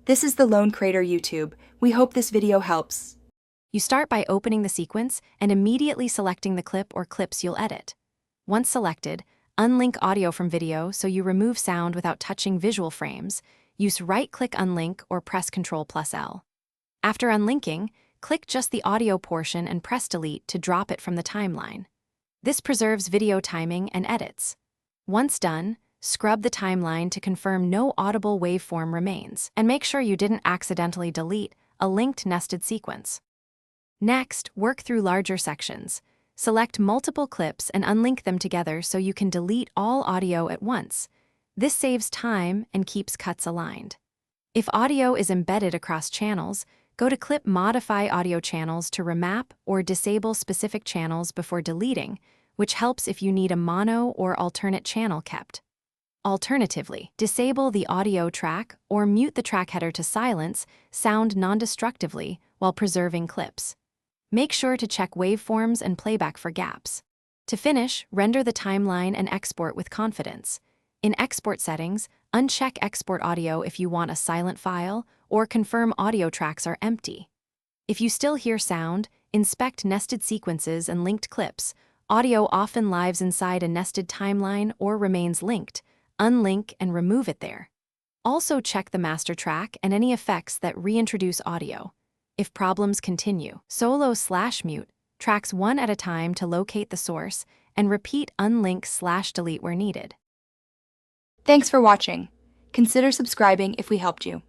This is the Lone Crater YouTube. We hope this video helps. You start by opening the sequence and immediately selecting the clip or clips you'll edit. Once selected, unlink audio from video so you remove sound without touching visual frames. Use right-click unlink or press Ctrl+L. After unlinking, click just the audio portion and press delete to drop it from the timeline. This preserves video timing and edits. Once done, scrub the timeline to confirm no audible waveform remains, and make sure you didn't accidentally delete a linked nested sequence. Next, work through larger sections. Select multiple clips and unlink them together so you can delete all audio at once. This saves time and keeps cuts aligned. If audio is embedded across channels, go to Clip Modify Audio Channels to remap or disable specific channels before deleting, which helps if you need a mono or alternate channel kept. Alternatively, disable the audio track or mute the track header to silence sound non-destructively while preserving clips. Make sure to check waveforms and playback for gaps. To finish, render the timeline and export with confidence. In export settings, uncheck Export Audio if you want a silent file, or confirm audio tracks are empty. If you still hear sound, inspect nested sequences and linked clips. Audio often lives inside a nested timeline or remains linked. Unlink and remove it there. Also check the master track and any effects that reintroduce audio. If problems continue, solo/mute tracks one at a time to locate the source and repeat unlink/delete where needed. Thanks for watching. Consider subscribing if we helped you.